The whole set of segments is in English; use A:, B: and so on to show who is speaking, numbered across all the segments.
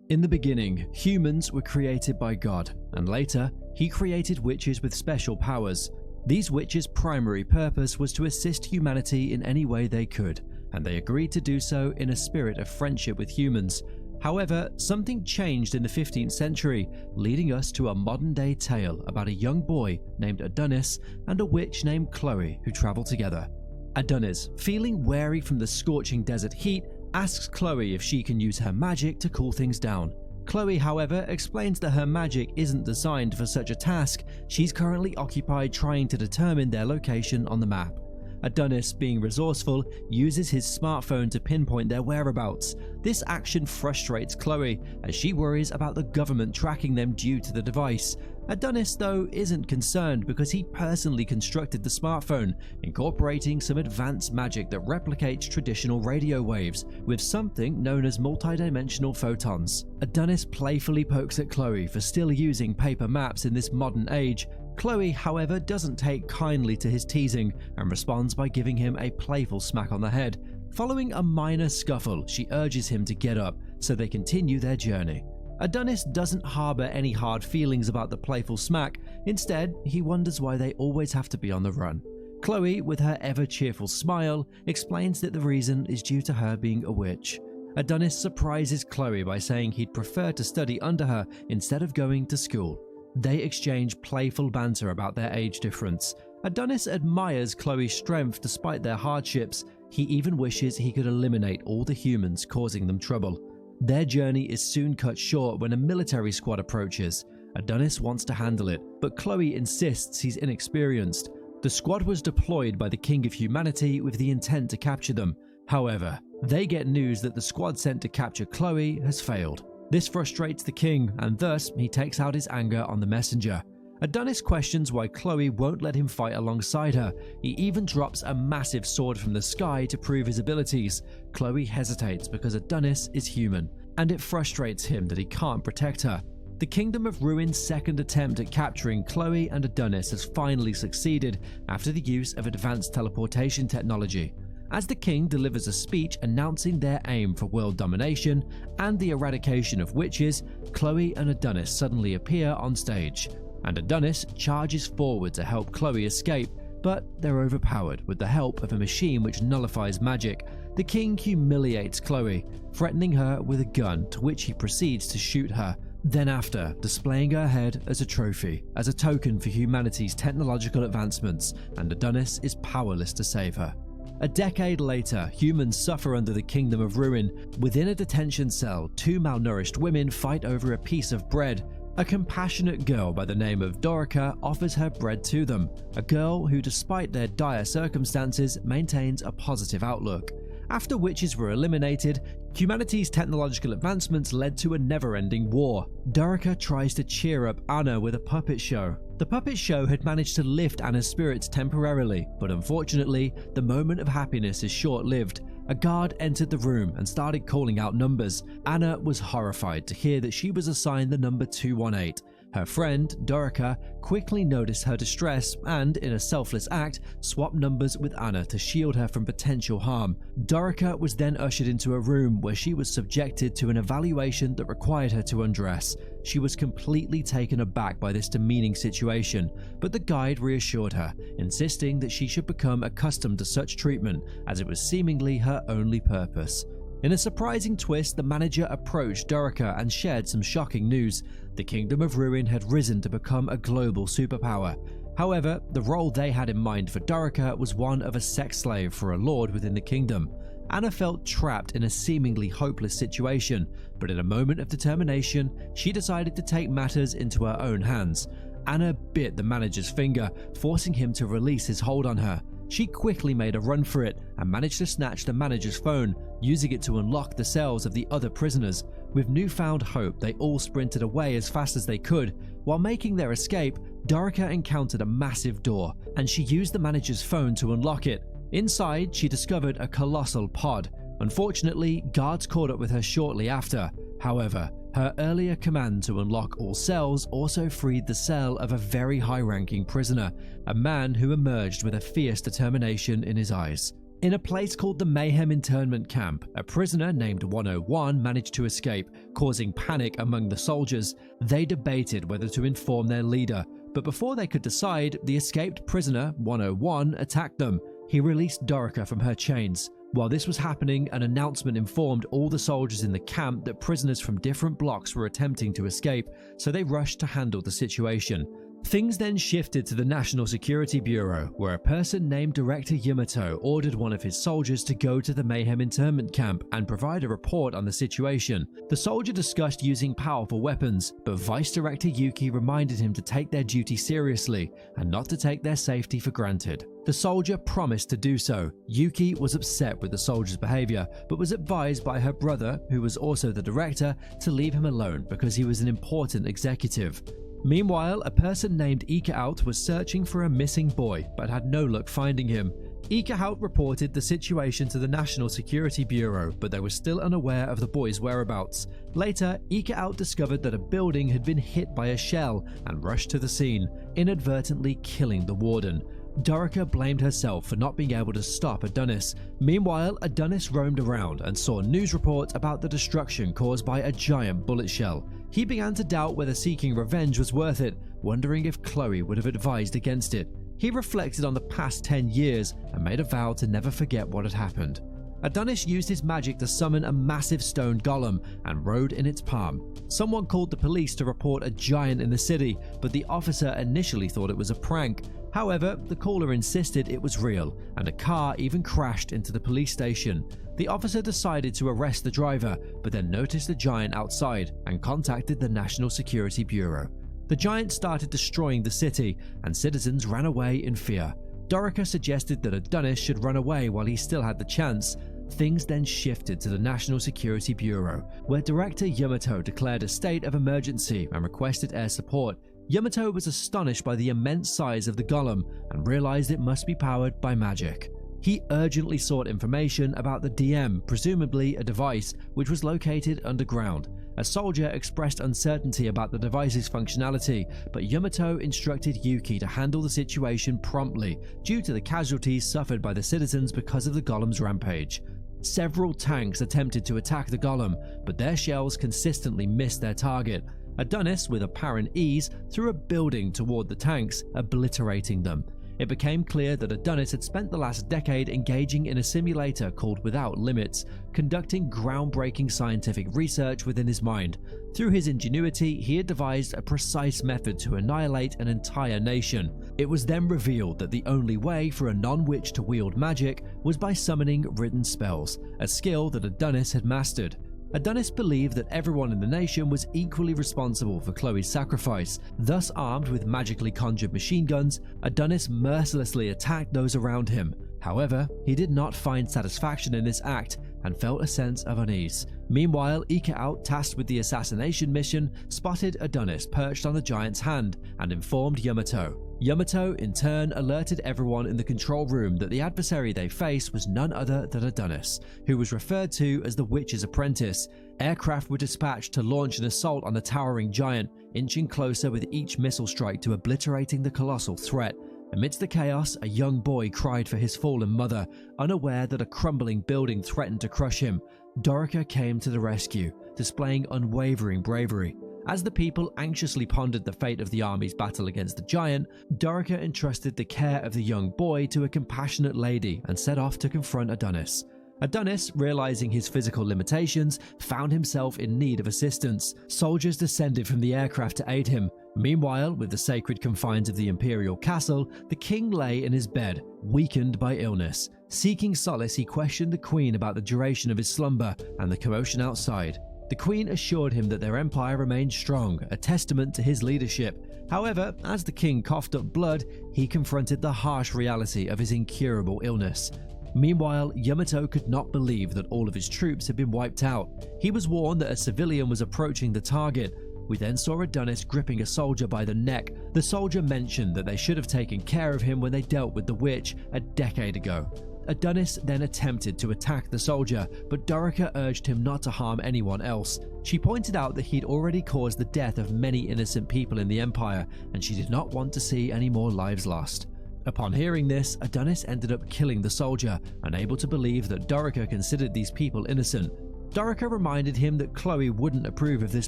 A: In the beginning, humans were created by God, and later, he created witches with special powers. These witches' primary purpose was to assist humanity in any way they could, and they agreed to do so in a spirit of friendship with humans. However, something changed in the 15th century, leading us to a modern-day tale about a young boy named Adonis and a witch named Chloe who travel together. Adonis, feeling weary from the scorching desert heat, asks Chloe if she can use her magic to cool things down. Chloe, however, explains that her magic isn't designed for such a task. She's currently occupied trying to determine their location on the map. Adonis, being resourceful, uses his smartphone to pinpoint their whereabouts. This action frustrates Chloe, as she worries about the government tracking them due to the device. Adonis, though, isn't concerned because he personally constructed the smartphone, incorporating some advanced magic that replicates traditional radio waves with something known as multidimensional photons. Adonis playfully pokes at Chloe for still using paper maps in this modern age. Chloe, however, doesn't take kindly to his teasing and responds by giving him a playful smack on the head. Following a minor scuffle, she urges him to get up so they continue their journey. Adonis doesn't harbor any hard feelings about the playful smack. Instead, he wonders why they always have to be on the run. Chloe, with her ever-cheerful smile, explains that the reason is due to her being a witch. Adonis surprises Chloe by saying he'd prefer to study under her instead of going to school. They exchange playful banter about their age difference. Adonis admires Chloe's strength despite their hardships. He even wishes he could eliminate all the humans causing them trouble. Their journey is soon cut short when a military squad approaches. Adonis wants to handle it, but Chloe insists he's inexperienced. The squad was deployed by the King of Humanity with the intent to capture them. However, they get news that the squad sent to capture Chloe has failed. This frustrates the king, and thus he takes out his anger on the messenger. Adonis questions why Chloe won't let him fight alongside her. He even drops a massive sword from the sky to prove his abilities. Chloe hesitates because Adonis is human, and it frustrates him that he can't protect her. The Kingdom of Ruin's second attempt at capturing Chloe and Adonis has finally succeeded after the use of advanced teleportation technology. As the king delivers a speech announcing their aim for world domination and the eradication of witches, Chloe and Adonis suddenly appear on stage. And Adonis charges forward to help Chloe escape, but they're overpowered with the help of a machine which nullifies magic. The king humiliates Chloe, threatening her with a gun, to which he proceeds to shoot her, then after displaying her head as a trophy, as a token for humanity's technological advancements, and Adonis is powerless to save her. A decade later, humans suffer under the Kingdom of Ruin. Within a detention cell, two malnourished women fight over a piece of bread. A compassionate girl by the name of Dorica offers her bread to them, a girl who, despite their dire circumstances, maintains a positive outlook. After witches were eliminated, humanity's technological advancements led to a never-ending war. Dorica tries to cheer up Anna with a puppet show. The puppet show had managed to lift Anna's spirits temporarily, but unfortunately, the moment of happiness is short-lived. A guard entered the room and started calling out numbers. Anna was horrified to hear that she was assigned the number 218. Her friend, Dorica, quickly noticed her distress and, in a selfless act, swapped numbers with Anna to shield her from potential harm. Dorica was then ushered into a room where she was subjected to an evaluation that required her to undress. She was completely taken aback by this demeaning situation, but the guide reassured her, insisting that she should become accustomed to such treatment, as it was seemingly her only purpose. In a surprising twist, the manager approached Dorica and shared some shocking news. The Kingdom of Ruin had risen to become a global superpower. However, the role they had in mind for Dorica was one of a sex slave for a lord within the kingdom. Anna felt trapped in a seemingly hopeless situation, but in a moment of determination, she decided to take matters into her own hands. Anna bit the manager's finger, forcing him to release his hold on her. She quickly made a run for it and managed to snatch the manager's phone, using it to unlock the cells of the other prisoners. With newfound hope, they all sprinted away as fast as they could. While making their escape, Dorica encountered a massive door, and she used the manager's phone to unlock it. Inside, she discovered a colossal pod. Unfortunately, guards caught up with her shortly after. However, her earlier command to unlock all cells also freed the cell of a very high-ranking prisoner, a man who emerged with a fierce determination in his eyes. In a place called the Mayhem internment camp, a prisoner named 101 managed to escape, causing panic among the soldiers. They debated whether to inform their leader, but before they could decide, the escaped prisoner, 101, attacked them. He released Dorica from her chains. While this was happening, an announcement informed all the soldiers in the camp that prisoners from different blocks were attempting to escape, so they rushed to handle the situation. Things then shifted to the National Security Bureau, where a person named Director Yamato ordered one of his soldiers to go to the Mayhem internment camp and provide a report on the situation. The soldier discussed using powerful weapons, but Vice Director Yuki reminded him to take their duty seriously and not to take their safety for granted. The soldier promised to do so. Yuki was upset with the soldier's behavior, but was advised by her brother, who was also the director, to leave him alone because he was an important executive. Meanwhile, a person named Ikaout was searching for a missing boy, but had no luck finding him. Ikaout reported the situation to the National Security Bureau, but they were still unaware of the boy's whereabouts. Later, Ikaout discovered that a building had been hit by a shell and rushed to the scene, inadvertently killing the warden. Dorica blamed herself for not being able to stop Adonis. Meanwhile, Adonis roamed around and saw news reports about the destruction caused by a giant bullet shell. He began to doubt whether seeking revenge was worth it, wondering if Chloe would have advised against it. He reflected on the past 10 years and made a vow to never forget what had happened. Adonis used his magic to summon a massive stone golem and rode in its palm. Someone called the police to report a giant in the city, but the officer initially thought it was a prank. However, the caller insisted it was real, and a car even crashed into the police station. The officer decided to arrest the driver, but then noticed the giant outside and contacted the National Security Bureau. The giant started destroying the city, and citizens ran away in fear. Dorica suggested that Adonis should run away while he still had the chance. Things then shifted to the National Security Bureau, where Director Yamato declared a state of emergency and requested air support. Yamato was astonished by the immense size of the golem and realized it must be powered by magic. He urgently sought information about the DM, presumably a device, which was located underground. A soldier expressed uncertainty about the device's functionality, but Yamato instructed Yuki to handle the situation promptly due to the casualties suffered by the citizens because of the golem's rampage. Several tanks attempted to attack the golem, but their shells consistently missed their target. Adonis, with apparent ease, threw a building toward the tanks, obliterating them. It became clear that Adonis had spent the last decade engaging in a simulator called Without Limits, conducting groundbreaking scientific research within his mind. Through his ingenuity, he had devised a precise method to annihilate an entire nation. It was then revealed that the only way for a non-witch to wield magic was by summoning written spells, a skill that Adonis had mastered. Adonis believed that everyone in the nation was equally responsible for Chloe's sacrifice. Thus, armed with magically conjured machine guns, Adonis mercilessly attacked those around him. However, he did not find satisfaction in this act and felt a sense of unease. Meanwhile, Ikaout, tasked with the assassination mission, spotted Adonis perched on the giant's hand and informed Yamato. Yamato, in turn, alerted everyone in the control room that the adversary they faced was none other than Adonis, who was referred to as the Witch's Apprentice. Aircraft were dispatched to launch an assault on the towering giant, inching closer with each missile strike to obliterating the colossal threat. Amidst the chaos, a young boy cried for his fallen mother, unaware that a crumbling building threatened to crush him. Dorica came to the rescue, displaying unwavering bravery. As the people anxiously pondered the fate of the army's battle against the giant, Dorica entrusted the care of the young boy to a compassionate lady and set off to confront Adonis. Adonis, realizing his physical limitations, found himself in need of assistance. Soldiers descended from the aircraft to aid him. Meanwhile, with the sacred confines of the imperial castle, the king lay in his bed, weakened by illness. Seeking solace, he questioned the queen about the duration of his slumber and the commotion outside. The queen assured him that their empire remained strong, a testament to his leadership. However, as the king coughed up blood, he confronted the harsh reality of his incurable illness. Meanwhile, Yamato could not believe that all of his troops had been wiped out. He was warned that a civilian was approaching the target. We then saw Adonis gripping a soldier by the neck. The soldier mentioned that they should have taken care of him when they dealt with the witch a decade ago. Adonis then attempted to attack the soldier, but Dorica urged him not to harm anyone else. She pointed out that he'd already caused the death of many innocent people in the Empire, and she did not want to see any more lives lost. Upon hearing this, Adonis ended up killing the soldier, unable to believe that Dorica considered these people innocent. Dorica reminded him that Chloe wouldn't approve of this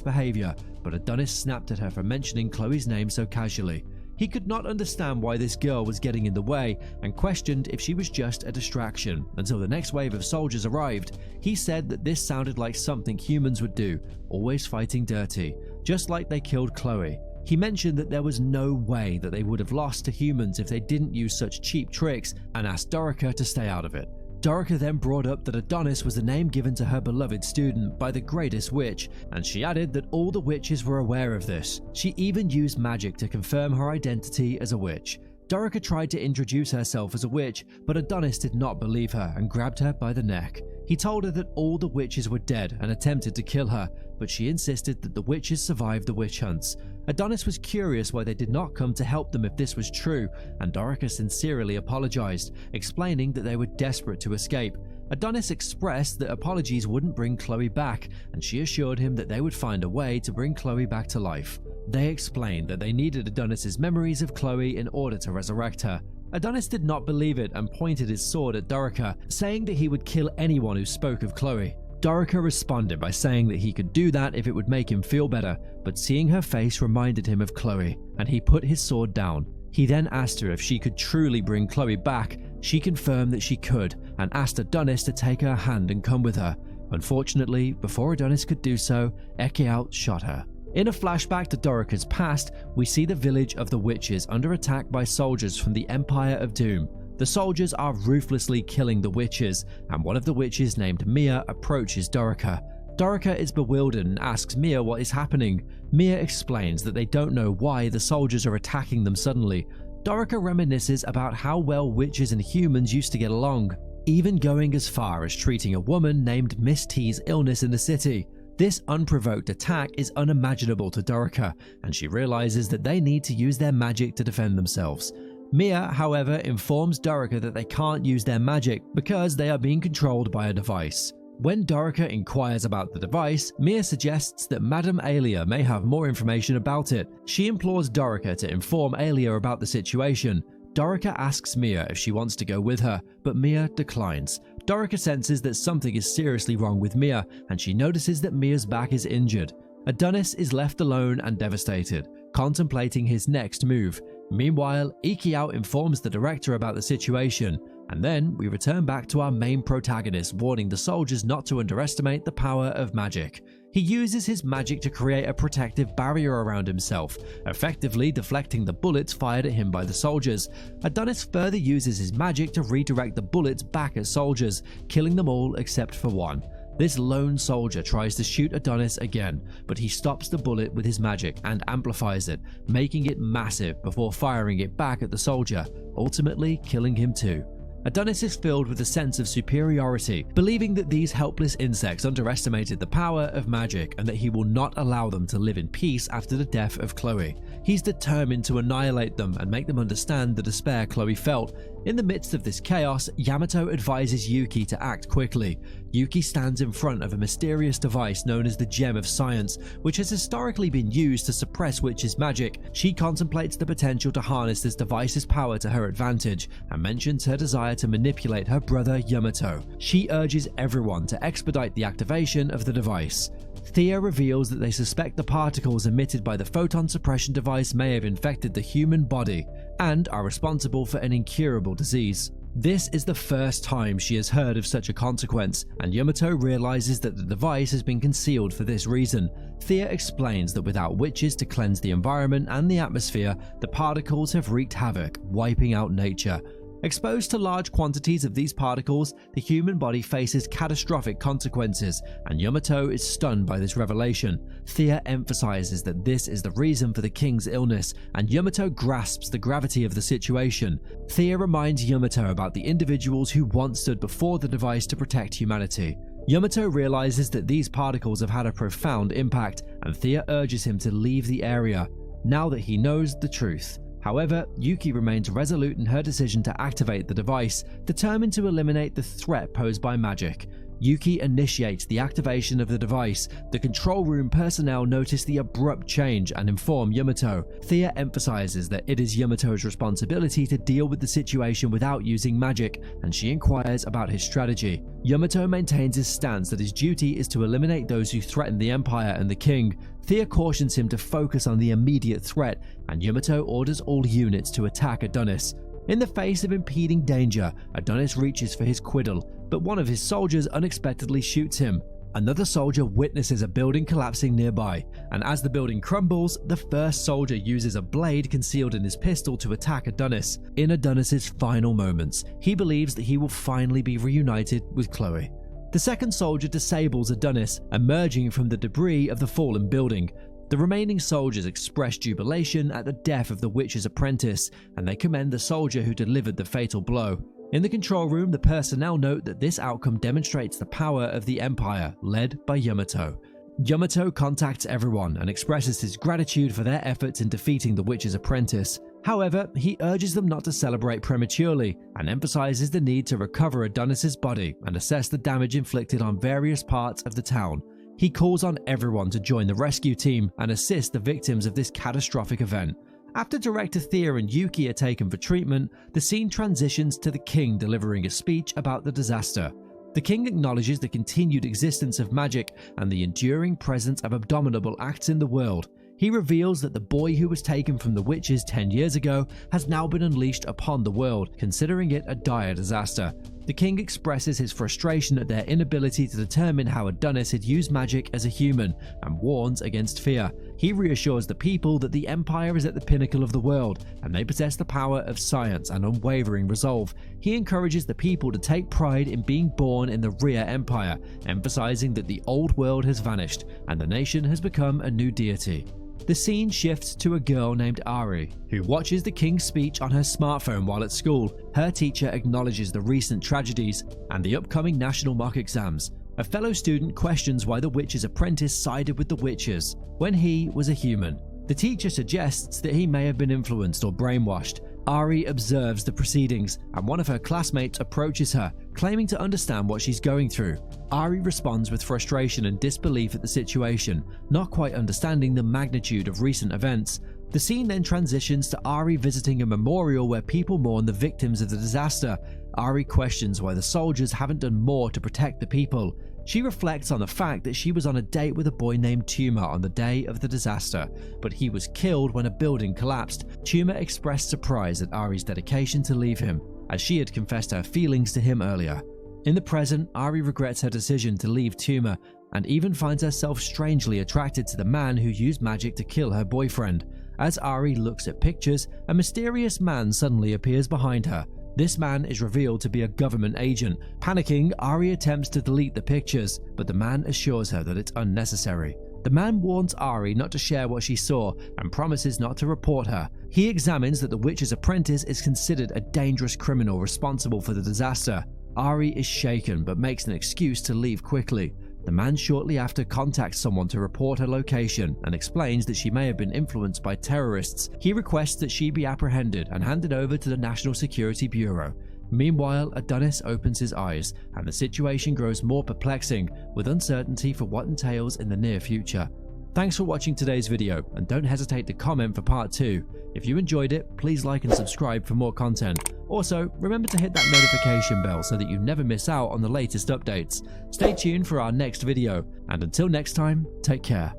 A: behavior, but Adonis snapped at her for mentioning Chloe's name so casually. He could not understand why this girl was getting in the way and questioned if she was just a distraction until the next wave of soldiers arrived. He said that this sounded like something humans would do, always fighting dirty, just like they killed Chloe. He mentioned that there was no way that they would have lost to humans if they didn't use such cheap tricks and asked Dorica to stay out of it. Dorica then brought up that Adonis was the name given to her beloved student by the greatest witch, and she added that all the witches were aware of this. She even used magic to confirm her identity as a witch. Dorica tried to introduce herself as a witch, but Adonis did not believe her and grabbed her by the neck. He told her that all the witches were dead and attempted to kill her, but she insisted that the witches survived the witch hunts. Adonis was curious why they did not come to help them if this was true, and Dorica sincerely apologized, explaining that they were desperate to escape. Adonis expressed that apologies wouldn't bring Chloe back, and she assured him that they would find a way to bring Chloe back to life. They explained that they needed Adonis's memories of Chloe in order to resurrect her. Adonis did not believe it and pointed his sword at Dorica, saying that he would kill anyone who spoke of Chloe. Dorica responded by saying that he could do that if it would make him feel better, but seeing her face reminded him of Chloe, and he put his sword down. He then asked her if she could truly bring Chloe back. She confirmed that she could, and asked Adonis to take her hand and come with her. Unfortunately, before Adonis could do so, Ekeaut shot her. In a flashback to Dorica's past, we see the village of the witches under attack by soldiers from the Empire of Doom. The soldiers are ruthlessly killing the witches, and one of the witches named Mia approaches Dorica. Dorica is bewildered and asks Mia what is happening. Mia explains that they don't know why the soldiers are attacking them suddenly. Dorica reminisces about how well witches and humans used to get along, even going as far as treating a woman named Miss T's illness in the city. This unprovoked attack is unimaginable to Dorica, and she realizes that they need to use their magic to defend themselves. Mia, however, informs Dorica that they can't use their magic because they are being controlled by a device. When Dorica inquires about the device, Mia suggests that Madame Aelia may have more information about it. She implores Dorica to inform Aelia about the situation. Dorica asks Mia if she wants to go with her, but Mia declines. Dorica senses that something is seriously wrong with Mia, and she notices that Mia's back is injured. Adonis is left alone and devastated, contemplating his next move. Meanwhile, Ekeaut informs the director about the situation, and then we return back to our main protagonist warning the soldiers not to underestimate the power of magic. He uses his magic to create a protective barrier around himself, effectively deflecting the bullets fired at him by the soldiers. Adonis further uses his magic to redirect the bullets back at soldiers, killing them all except for one. This lone soldier tries to shoot Adonis again, but he stops the bullet with his magic and amplifies it, making it massive before firing it back at the soldier, ultimately killing him too. Adonis is filled with a sense of superiority, believing that these helpless insects underestimated the power of magic and that he will not allow them to live in peace after the death of Chloe. He's determined to annihilate them and make them understand the despair Chloe felt. In the midst of this chaos, Yamato advises Yuki to act quickly. Yuki stands in front of a mysterious device known as the Gem of Science, which has historically been used to suppress witches' magic. She contemplates the potential to harness this device's power to her advantage and mentions her desire to manipulate her brother Yamato. She urges everyone to expedite the activation of the device. Thea reveals that they suspect the particles emitted by the photon suppression device may have infected the human body and are responsible for an incurable disease. This is the first time she has heard of such a consequence, and Yamato realizes that the device has been concealed for this reason. Thea explains that without witches to cleanse the environment and the atmosphere, the particles have wreaked havoc, wiping out nature. Exposed to large quantities of these particles, the human body faces catastrophic consequences, and Yamato is stunned by this revelation. Thea emphasizes that this is the reason for the king's illness, and Yamato grasps the gravity of the situation. Thea reminds Yamato about the individuals who once stood before the device to protect humanity. Yamato realizes that these particles have had a profound impact, and Thea urges him to leave the area, now that he knows the truth. However, Yuki remains resolute in her decision to activate the device, determined to eliminate the threat posed by magic. Yuki initiates the activation of the device. The control room personnel notice the abrupt change and inform Yamato. Thea emphasizes that it is Yamato's responsibility to deal with the situation without using magic, and she inquires about his strategy. Yamato maintains his stance that his duty is to eliminate those who threaten the Empire and the king. Thea cautions him to focus on the immediate threat, and Yamato orders all units to attack Adonis. In the face of impeding danger, Adonis reaches for his quiddle, but one of his soldiers unexpectedly shoots him. Another soldier witnesses a building collapsing nearby, and as the building crumbles, the first soldier uses a blade concealed in his pistol to attack Adonis. In Adonis's final moments, he believes that he will finally be reunited with Chloe. The second soldier disables Adonis, emerging from the debris of the fallen building. The remaining soldiers express jubilation at the death of the witch's apprentice, and they commend the soldier who delivered the fatal blow. In the control room, the personnel note that this outcome demonstrates the power of the Empire, led by Yamato. Yamato contacts everyone and expresses his gratitude for their efforts in defeating the witch's apprentice. However, he urges them not to celebrate prematurely and emphasizes the need to recover Adonis's body and assess the damage inflicted on various parts of the town. He calls on everyone to join the rescue team and assist the victims of this catastrophic event. After Director Thea and Yuki are taken for treatment, the scene transitions to the king delivering a speech about the disaster. The king acknowledges the continued existence of magic and the enduring presence of abominable acts in the world. He reveals that the boy who was taken from the witches 10 years ago has now been unleashed upon the world, considering it a dire disaster. The king expresses his frustration at their inability to determine how Adonis had used magic as a human and warns against fear. He reassures the people that the Empire is at the pinnacle of the world and they possess the power of science and unwavering resolve. He encourages the people to take pride in being born in the Redia Empire, emphasizing that the old world has vanished and the nation has become a new deity. The scene shifts to a girl named Ari, who watches the king's speech on her smartphone while at school. Her teacher acknowledges the recent tragedies and the upcoming national mock exams. A fellow student questions why the witch's apprentice sided with the witches when he was a human. The teacher suggests that he may have been influenced or brainwashed. Ari observes the proceedings, and one of her classmates approaches her, claiming to understand what she's going through. Ari responds with frustration and disbelief at the situation, not quite understanding the magnitude of recent events. The scene then transitions to Ari visiting a memorial where people mourn the victims of the disaster. Ari questions why the soldiers haven't done more to protect the people. She reflects on the fact that she was on a date with a boy named Tuma on the day of the disaster, but he was killed when a building collapsed. Tuma expressed surprise at Ari's dedication to leave him, as she had confessed her feelings to him earlier. In the present, Ari regrets her decision to leave Tuma and even finds herself strangely attracted to the man who used magic to kill her boyfriend. As Ari looks at pictures, a mysterious man suddenly appears behind her. This man is revealed to be a government agent. Panicking, Ari attempts to delete the pictures, but the man assures her that it's unnecessary. The man warns Ari not to share what she saw and promises not to report her. He examines that the witch's apprentice is considered a dangerous criminal responsible for the disaster. Ari is shaken but makes an excuse to leave quickly. The man shortly after contacts someone to report her location and explains that she may have been influenced by terrorists. He requests that she be apprehended and handed over to the National Security Bureau. Meanwhile, Adonis opens his eyes and the situation grows more perplexing, with uncertainty for what entails in the near future. Thanks for watching today's video, and don't hesitate to comment for part 2. If you enjoyed it, please like and subscribe for more content. Also, remember to hit that notification bell so that you never miss out on the latest updates. Stay tuned for our next video, and until next time, take care.